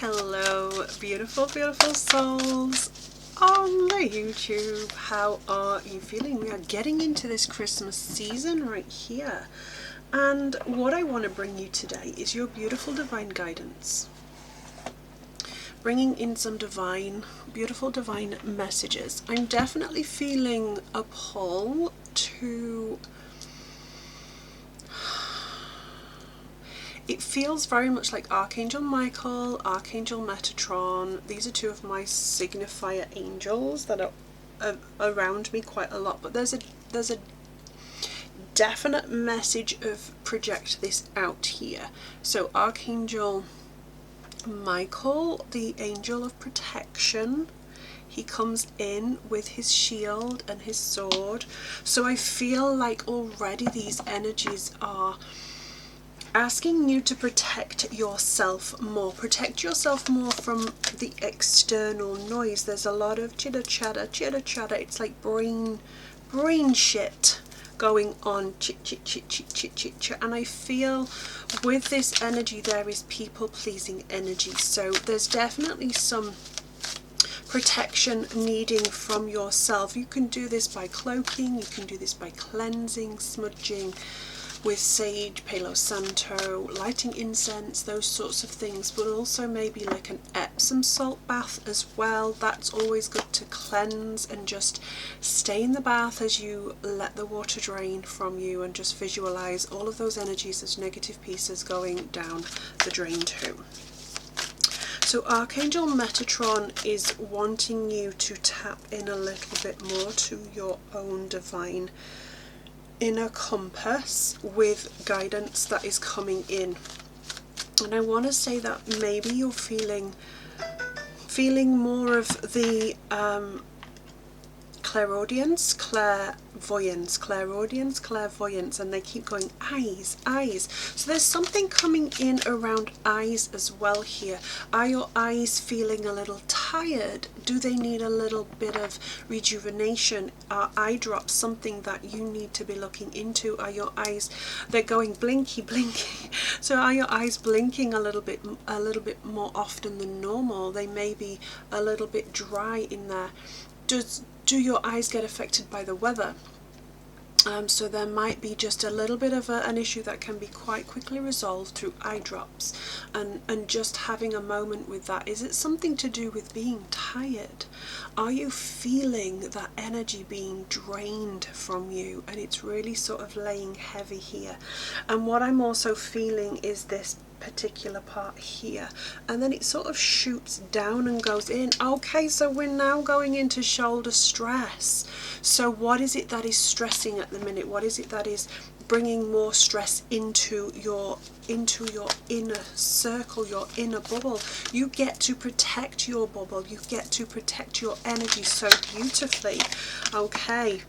Hello, beautiful, beautiful souls on the YouTube. How are you feeling? We are getting into this Christmas season right here. And what I want to bring you today is your beautiful divine guidance. Bringing in some beautiful divine messages. I'm definitely feeling a pull to... It feels very much like Archangel Michael, Archangel Metatron. These are two of my signifier angels that are around me quite a lot. But there's a definite message of project this out here. So Archangel Michael, the angel of protection, he comes in with his shield and his sword. So I feel like already these energies are asking you to protect yourself more from the external noise. There's a lot of chitter chatter. It's like brain shit going on, chit. And I feel with this energy there is people pleasing energy, so there's definitely some protection needing from yourself. You can do this by cloaking, you can do this by cleansing, smudging with sage, Palo Santo, lighting incense, those sorts of things, but also maybe like an Epsom salt bath as well. That's always good to cleanse and just stay in the bath as you let the water drain from you, and just visualize all of those energies as negative pieces going down the drain too. So Archangel Metatron is wanting you to tap in a little bit more to your own divine inner compass with guidance that is coming in. And I want to say that maybe you're feeling more of the clairaudience, and they keep going eyes. So there's something coming in around eyes as well here. Are your eyes feeling a little tired? Do they need a little bit of rejuvenation? Are eye drops something that you need to be looking into? Are your eyes, they're going blinky? So are your eyes blinking a little bit more often than normal? They may be a little bit dry in there. Do your eyes get affected by the weather? So there might be just a little bit of an issue that can be quite quickly resolved through eye drops and just having a moment with that. Is it something to do with being tired? Are you feeling that energy being drained from you, and it's really sort of laying heavy here? And what I'm also feeling is this particular part here, and then it sort of shoots down and goes in. Okay, so we're now going into shoulder stress. So what is it that is stressing at the minute? What is it that is bringing more stress into your inner circle, your inner bubble? You get to protect your bubble, you get to protect your energy so beautifully. Okay,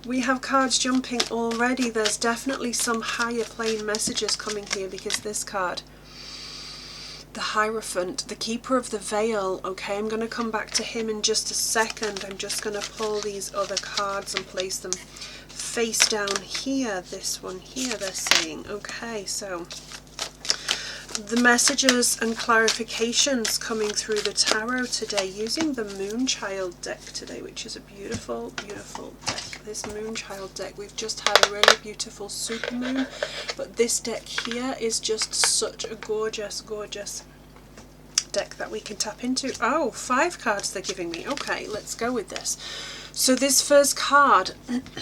we have cards jumping already. There's definitely some higher plane messages coming here, because this card, the Hierophant, the keeper of the veil. Okay, I'm going to come back to him in just a second. I'm just going to pull these other cards and place them face down here. This one here, they're saying. Okay, so the messages and clarifications coming through the tarot today, using the Moonchild deck today, which is a beautiful, beautiful deck. This Moonchild deck, we've just had a really beautiful supermoon, but this deck here is just such a gorgeous deck that we can tap into. Oh, 5 cards they're giving me. Okay, let's go with this. So this first card,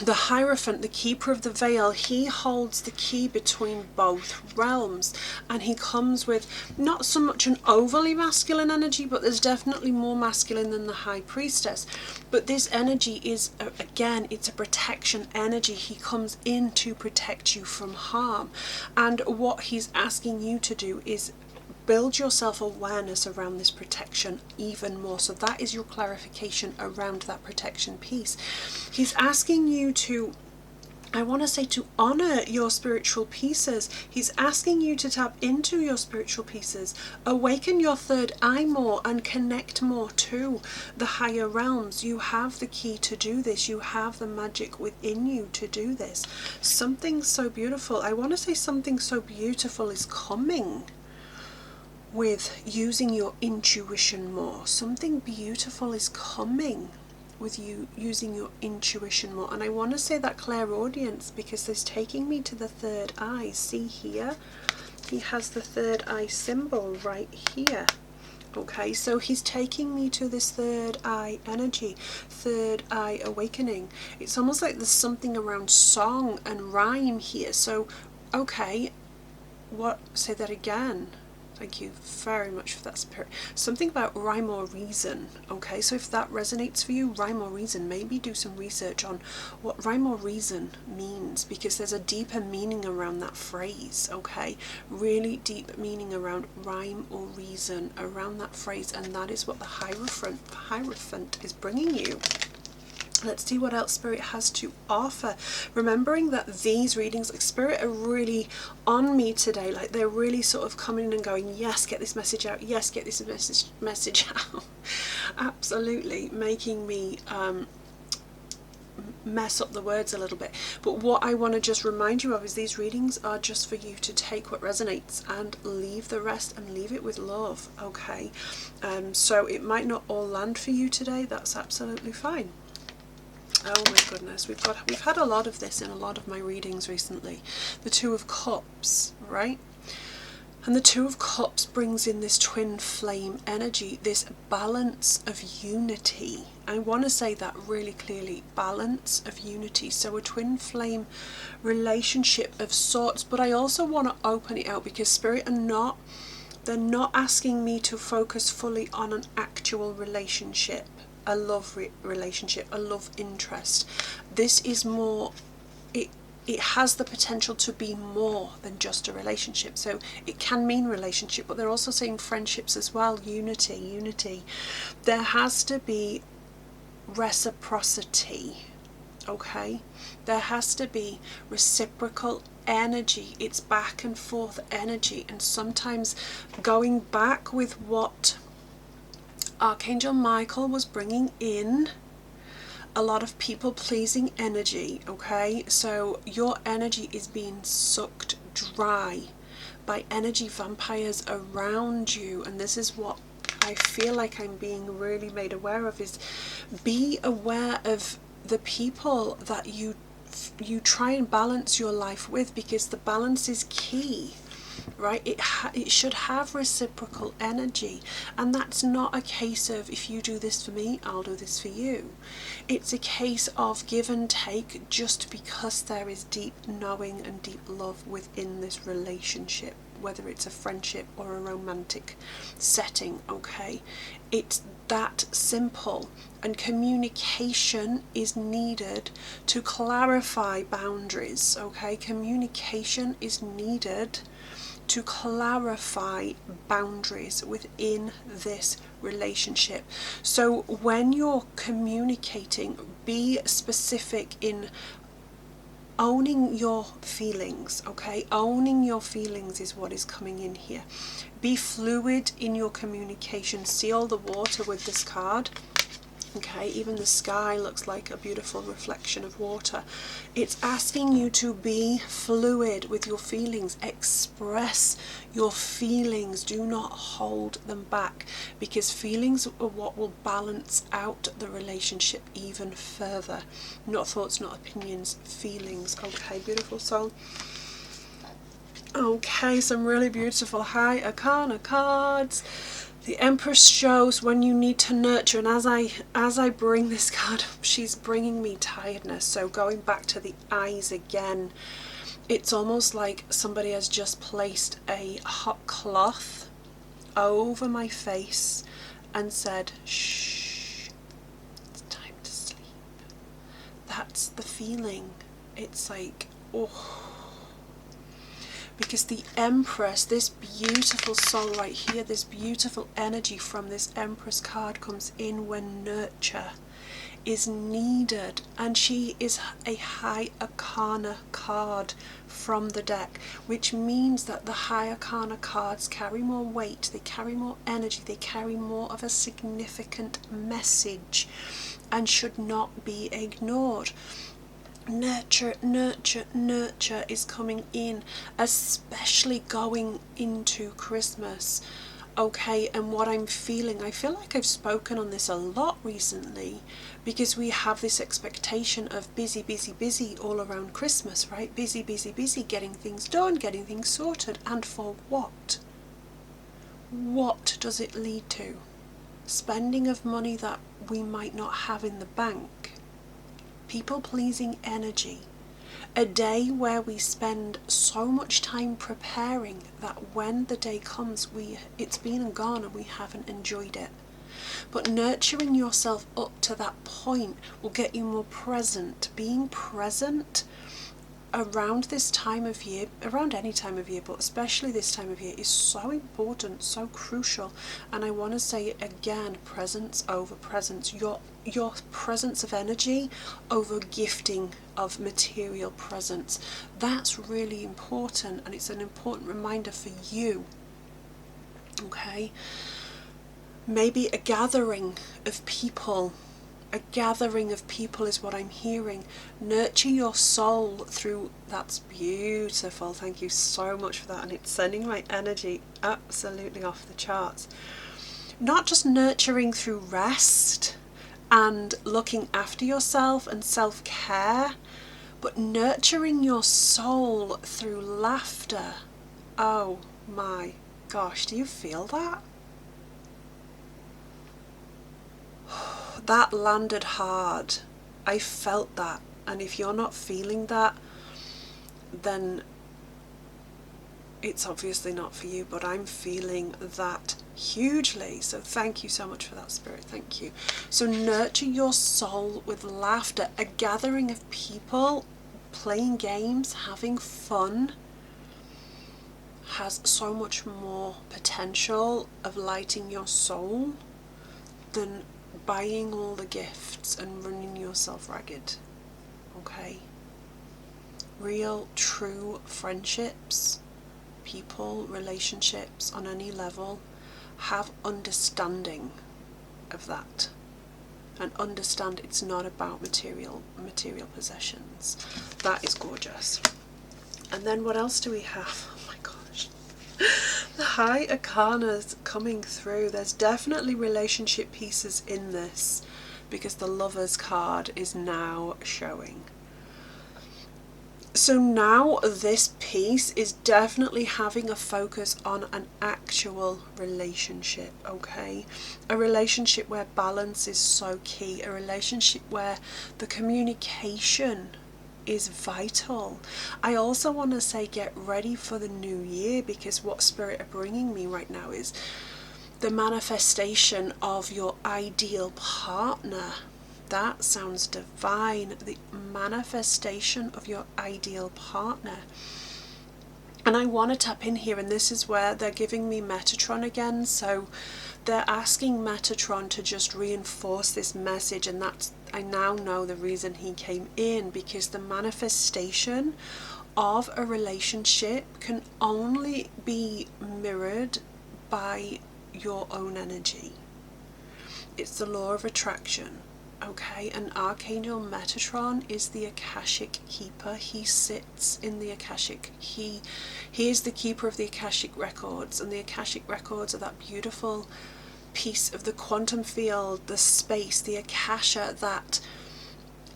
the Hierophant, the keeper of the veil, he holds the key between both realms, and he comes with not so much an overly masculine energy, but there's definitely more masculine than the High Priestess. But this energy is, again, it's a protection energy. He comes in to protect you from harm, and what he's asking you to do is build your self-awareness around this protection even more. So that is your clarification around that protection piece. He's asking you to, I want to say, to honor your spiritual pieces. He's asking you to tap into your spiritual pieces, awaken your third eye more, and connect more to the higher realms. You have the key to do this. You have the magic within you to do this. Something so beautiful, I want to say something so beautiful is coming. with using your intuition more. Something beautiful is coming with you using your intuition more. And I want to say that clairaudience because there's taking me to the third eye. See here? He has the third eye symbol right here. Okay, so he's taking me to this third eye energy, third eye awakening. It's almost like there's something around song and rhyme here. So, okay, say that again. Thank you very much for that, Spirit. Something about rhyme or reason. Okay, so if that resonates for you, rhyme or reason, maybe do some research on what rhyme or reason means, because there's a deeper meaning around that phrase. Okay, really deep meaning around rhyme or reason around that phrase, and that is what the Hierophant is bringing you. Let's see what else Spirit has to offer. Remembering that these readings, like Spirit, are really on me today. Like they're really sort of coming in and going, yes, get this message out. Yes, get this message out. Absolutely, making me mess up the words a little bit. But what I want to just remind you of is these readings are just for you to take what resonates and leave the rest, and leave it with love. Okay, so it might not all land for you today. That's absolutely fine. Oh my goodness, we've had a lot of this in a lot of my readings recently. The Two of Cups, right? And the Two of Cups brings in this twin flame energy, this balance of unity. I want to say that really clearly, balance of unity. So a twin flame relationship of sorts, but I also want to open it out because Spirit they're not asking me to focus fully on an actual relationship. A love relationship, a love interest. This is more, it has the potential to be more than just a relationship. So it can mean relationship, but they're also saying friendships as well. Unity. There has to be reciprocity. Okay, there has to be reciprocal energy. It's back and forth energy, and sometimes going back with what Archangel Michael was bringing in, a lot of people pleasing energy. Okay, so your energy is being sucked dry by energy vampires around you, and this is what I feel like I'm being really made aware of, is be aware of the people that you try and balance your life with, because the balance is key. Right, it should have reciprocal energy, and that's not a case of if you do this for me, I'll do this for you. It's a case of give and take, just because there is deep knowing and deep love within this relationship, whether it's a friendship or a romantic setting. Okay, it's that simple, and communication is needed to clarify boundaries. Okay, communication is needed to clarify boundaries within this relationship. So when you're communicating, be specific in owning your feelings. Okay, owning your feelings is what is coming in here. Be fluid in your communication. See all the water with this card. Okay, even the sky looks like a beautiful reflection of water. It's asking you to be fluid with your feelings. Express your feelings. Do not hold them back, because feelings are what will balance out the relationship even further. Not thoughts, not opinions, feelings. Okay, beautiful soul. Okay, some really beautiful high arcana cards. The Empress shows when you need to nurture, and as I bring this card up, she's bringing me tiredness. So going back to the eyes again, it's almost like somebody has just placed a hot cloth over my face and said, shh, it's time to sleep. That's the feeling. It's like, oh. Because the Empress, this beautiful soul right here, this beautiful energy from this Empress card comes in when nurture is needed. And she is a high arcana card from the deck, which means that the high arcana cards carry more weight, they carry more energy, they carry more of a significant message and should not be ignored. Nurture is coming in, especially going into Christmas. Okay, and what I'm feeling, I feel like I've spoken on this a lot recently, because we have this expectation of busy, busy, busy all around Christmas, right? Busy, busy, busy, getting things done, getting things sorted. And for what? What does it lead to? Spending of money that we might not have in the bank. People-pleasing energy. A day where we spend so much time preparing that when the day comes, it's been and gone and we haven't enjoyed it. But nurturing yourself up to that point will get you more present. Being present around this time of year, around any time of year, but especially this time of year, is so important, so crucial. And I want to say it again, presence over presence. Your presence of energy over gifting of material presence. That's really important, and it's an important reminder for you. Okay? Maybe a gathering of people. A gathering of people is what I'm hearing. Nurture your soul through, that's beautiful, thank you so much for that, and it's sending my energy absolutely off the charts. Not just nurturing through rest and looking after yourself and self-care, but nurturing your soul through laughter. Oh my gosh, do you feel that? That landed hard. I felt that. And if you're not feeling that, then it's obviously not for you, but I'm feeling that hugely. So thank you so much for that, Spirit. Thank you. So nurture your soul with laughter. A gathering of people playing games, having fun, has so much more potential of lighting your soul than buying all the gifts and running yourself ragged. Okay? Real, true friendships, people, relationships on any level have understanding of that, and understand it's not about material possessions. That is gorgeous. And then what else do we have? Oh my gosh. The High Arcana's coming through. There's definitely relationship pieces in this, because the Lover's card is now showing. So now this piece is definitely having a focus on an actual relationship, okay? A relationship where balance is so key, a relationship where the communication is vital. I also want to say get ready for the new year, because what Spirit are bringing me right now is the manifestation of your ideal partner. That sounds divine. The manifestation of your ideal partner. And I want to tap in here, and this is where they're giving me Metatron again. So they're asking Metatron to just reinforce this message, and that's, I now know the reason he came in, because the manifestation of a relationship can only be mirrored by your own energy. It's the law of attraction. Okay, and Archangel Metatron is the Akashic Keeper. He sits in the Akashic. He is the keeper of the Akashic Records, and the Akashic Records are that beautiful piece of the quantum field, the space, the Akasha, that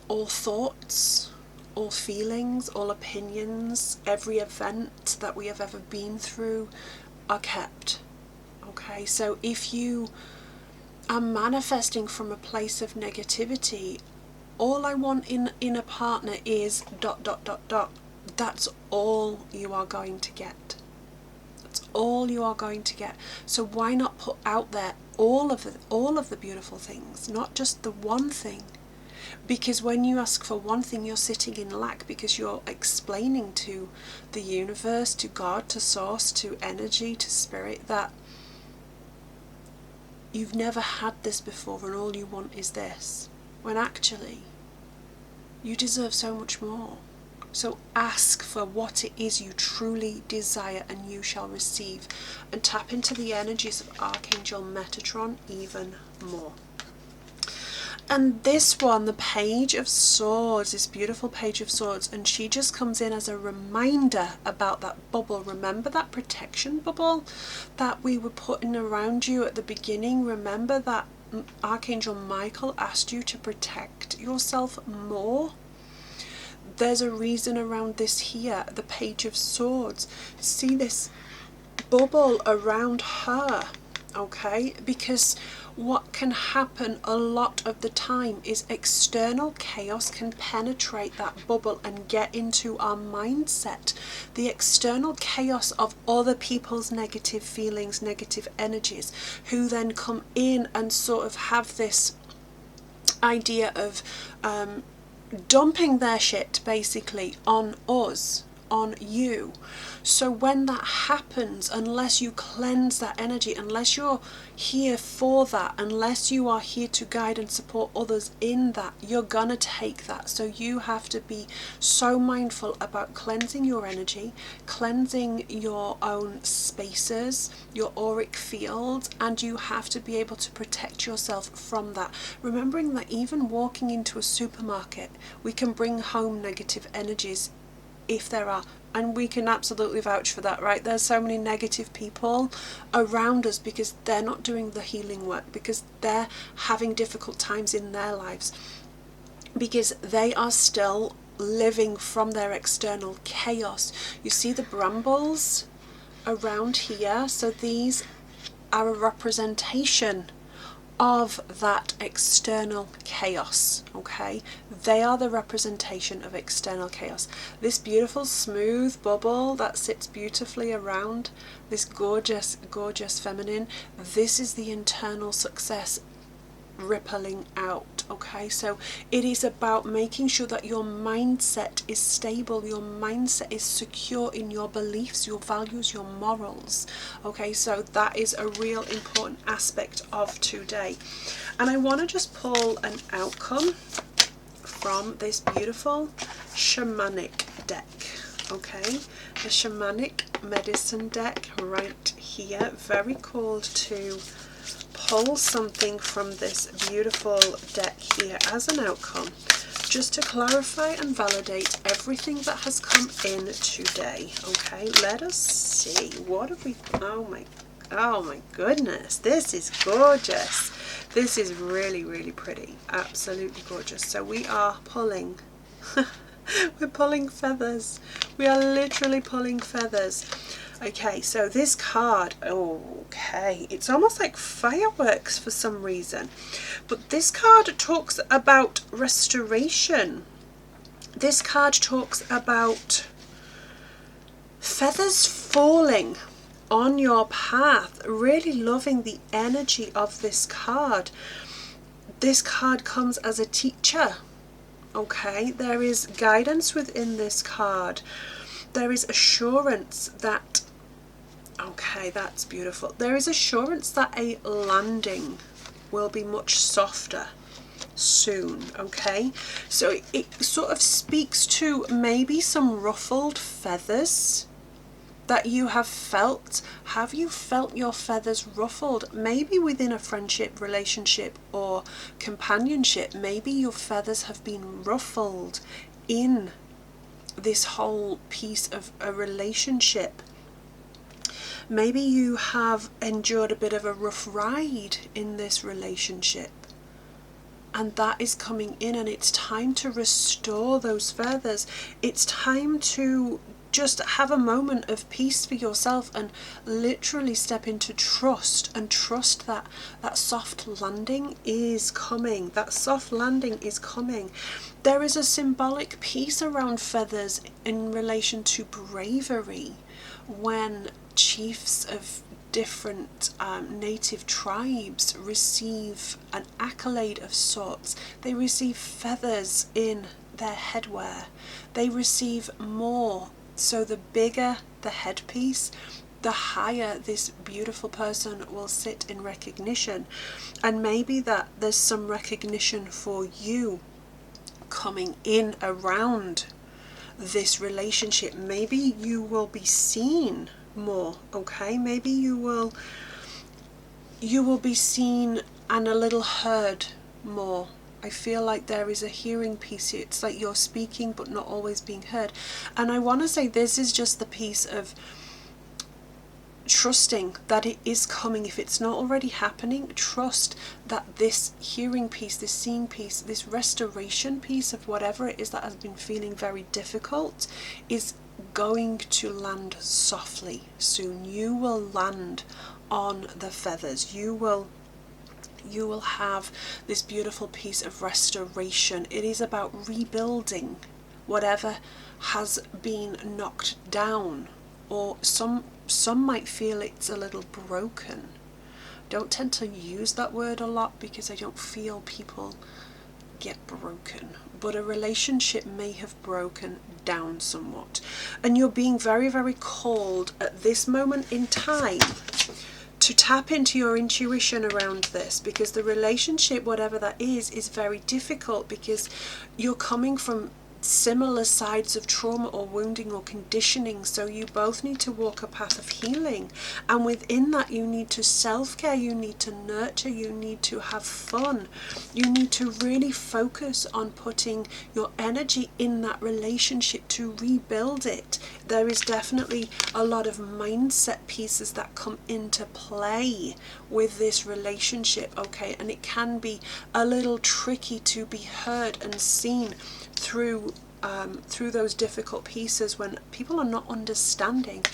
all thoughts, all feelings, all opinions, every event that we have ever been through are kept. Okay, so if you are manifesting from a place of negativity, all I want in a partner is ... That's all you are going to get. That's all you are going to get. So why not put out there all of the beautiful things, not just the one thing? Because when you ask for one thing, you're sitting in lack, because you're explaining to the universe, to God, to source, to energy, to spirit, that you've never had this before and all you want is this, when actually you deserve so much more. So ask for what it is you truly desire, and you shall receive, and tap into the energies of Archangel Metatron even more. And this one, the Page of Swords, this beautiful Page of Swords, and she just comes in as a reminder about that bubble. Remember that protection bubble that we were putting around you at the beginning? Remember that Archangel Michael asked you to protect yourself more? There's a reason around this here, the Page of Swords. See this bubble around her, okay? Because what can happen a lot of the time is external chaos can penetrate that bubble and get into our mindset. The external chaos of other people's negative feelings, negative energies, who then come in and sort of have this idea of dumping their shit basically on us, on you. So when that happens, unless you cleanse that energy, unless you're here for that, unless you are here to guide and support others in that, you're gonna take that. So you have to be so mindful about cleansing your energy, cleansing your own spaces, your auric field, and you have to be able to protect yourself from that. Remembering that even walking into a supermarket, we can bring home negative energies if there are, and we can absolutely vouch for that, right? There's so many negative people around us because they're not doing the healing work, because they're having difficult times in their lives, because they are still living from their external chaos. You see the brambles around here, so these are a representation of that external chaos, okay? They are the representation of external chaos. This beautiful smooth bubble that sits beautifully around this gorgeous, gorgeous feminine, this is the internal success rippling out, okay? So it is about making sure that your mindset is stable, your mindset is secure in your beliefs, your values, your morals, okay? So that is a real important aspect of today. And I want to just pull an outcome from this beautiful shamanic deck, okay? The shamanic medicine deck right here. Very called to pull something from this beautiful deck here as an outcome, just to clarify and validate everything that has come in today. Okay, let us see, what have we, oh my goodness, this is gorgeous. This is really, really pretty, absolutely gorgeous. So we are pulling we're pulling feathers, we are literally pulling feathers. Okay, so this card, okay, it's almost like fireworks for some reason. But this card talks about restoration. This card talks about feathers falling on your path. Really loving the energy of this card. This card comes as a teacher. Okay, there is guidance within this card. There is assurance that, okay, that's beautiful. There is assurance that a landing will be much softer soon, okay? So it sort of speaks to maybe some ruffled feathers that you have felt. Have you felt your feathers ruffled? Maybe within a friendship, relationship, or companionship. Maybe your feathers have been ruffled in this whole piece of a relationship. Maybe you have endured a bit of a rough ride in this relationship, and that is coming in, and it's time to restore those feathers. It's time to just have a moment of peace for yourself and literally step into trust, and trust that that soft landing is coming. That soft landing is coming. There is a symbolic piece around feathers in relation to bravery. When chiefs of different native tribes receive an accolade of sorts, they receive feathers in their headwear. They receive more. So the bigger the headpiece, the higher this beautiful person will sit in recognition. And maybe that there's some recognition for you coming in around this relationship. Maybe you will be seen more, okay? Maybe you will be seen and a little heard more, I feel like there is a hearing piece here. It's like you're speaking but not always being heard. And I want to say this is just the piece of trusting that it is coming. If it's not already happening, trust that this hearing piece, this seeing piece, this restoration piece of whatever it is that has been feeling very difficult is going to land softly soon. You will land on the feathers. You will have this beautiful piece of restoration. It is about rebuilding whatever has been knocked down, or some might feel it's a little broken. Don't tend to use that word a lot because I don't feel people get broken, but a relationship may have broken down somewhat, and you're being very, very called at this moment in time to tap into your intuition around this, because the relationship, whatever that is very difficult, because you're coming from similar sides of trauma or wounding or conditioning. So you both need to walk a path of healing, and within that you need to self-care, you need to nurture, you need to have fun, you need to really focus on putting your energy in that relationship to rebuild it. There is definitely a lot of mindset pieces that come into play with this relationship, okay, and it can be a little tricky to be heard and seen through those difficult pieces when people are not understanding.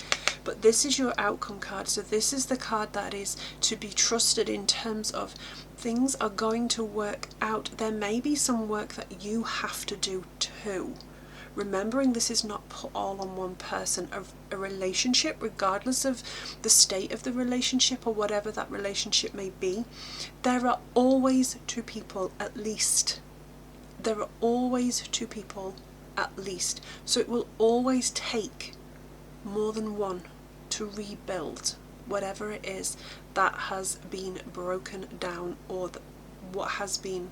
But this is your outcome card, so this is the card that is to be trusted in terms of things are going to work out. There may be some work that you have to do too. Remembering this is not put all on one person. A relationship, regardless of the state of the relationship or whatever that relationship may be, there are always two people at least. There are always two people at least. So it will always take more than one to rebuild whatever it is that has been broken down, or what has been,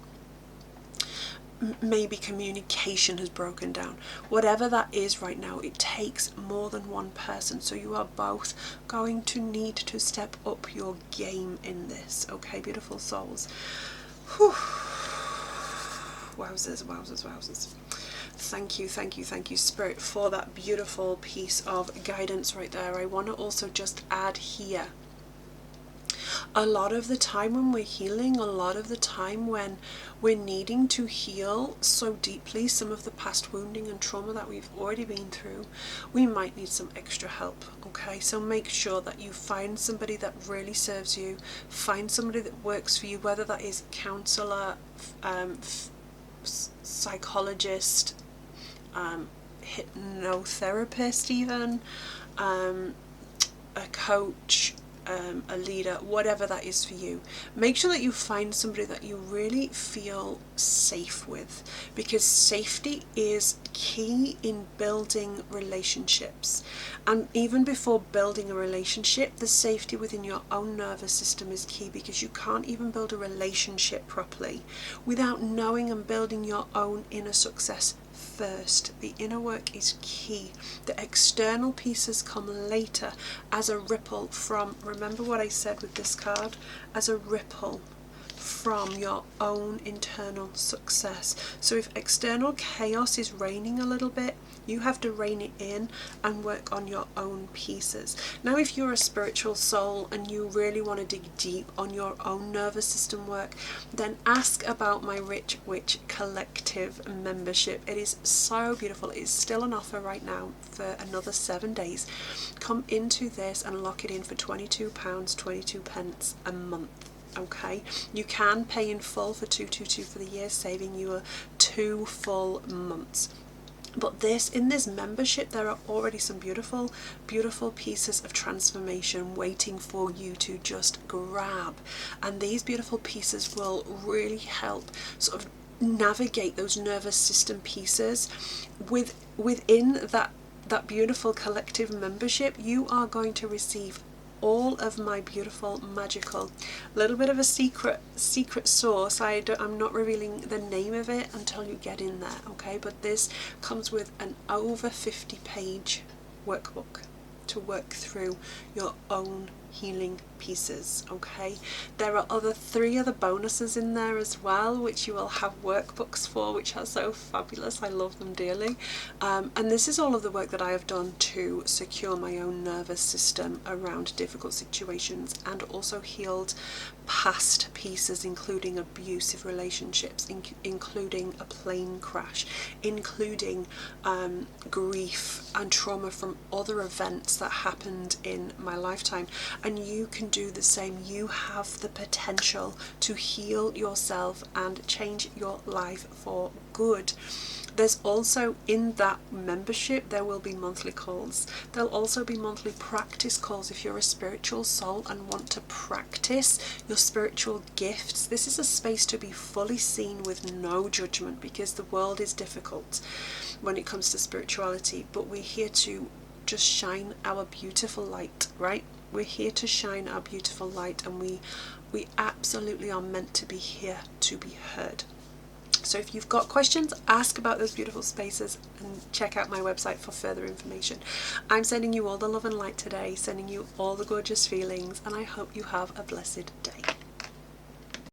maybe communication has broken down. Whatever that is right now, it takes more than one person. So you are both going to need to step up your game in this, okay, beautiful souls. Whew. Wowzers, wowzers, wowzers. Thank you, Spirit, for that beautiful piece of guidance right there. I want to also just add here, a lot of the time when we're healing, a lot of the time when we're needing to heal so deeply some of the past wounding and trauma that we've already been through, we might need some extra help, okay? So make sure that you find somebody that really serves you, find somebody that works for you, whether that is counselor, psychologist, hypnotherapist even, a coach, a leader, whatever that is for you. Make sure that you find somebody that you really feel safe with, because safety is key in building relationships. And even before building a relationship, the safety within your own nervous system is key, because you can't even build a relationship properly without knowing and building your own inner success first. The inner work is key. The external pieces come later as a ripple from, remember what I said with this card, as a ripple from your own internal success. So if external chaos is reigning a little bit, you have to rein it in and work on your own pieces. Now, if you're a spiritual soul and you really want to dig deep on your own nervous system work, then ask about my Rich Witch Collective membership. It is so beautiful. It is still on offer right now for another 7 days. Come into this and lock it in for £22.22 a month. Okay, you can pay in full for $222 for the year, saving you 2 full months. But in this membership, there are already some beautiful, beautiful pieces of transformation waiting for you to just grab. And these beautiful pieces will really help sort of navigate those nervous system pieces. Within that beautiful collective membership, you are going to receive all of my beautiful, magical, little bit of a secret source. I'm not revealing the name of it until you get in there, okay? But this comes with an over 50-page workbook to work through your own healing pieces. Okay, there are 3 other bonuses in there as well, which you will have workbooks for, which are so fabulous. I love them dearly. And this is all of the work that I have done to secure my own nervous system around difficult situations, and also healed past pieces, including abusive relationships, including a plane crash, including grief and trauma from other events that happened in my lifetime. And you can do the same. You have the potential to heal yourself and change your life for good. There's also, in that membership, there will be monthly calls. There'll also be monthly practice calls if you're a spiritual soul and want to practice your spiritual gifts. This is a space to be fully seen with no judgment, because the world is difficult when it comes to spirituality, but we're here to just shine our beautiful light, right? We're here to shine our beautiful light, and we absolutely are meant to be here to be heard. So if you've got questions, ask about those beautiful spaces and check out my website for further information. I'm sending you all the love and light today, sending you all the gorgeous feelings, and I hope you have a blessed day.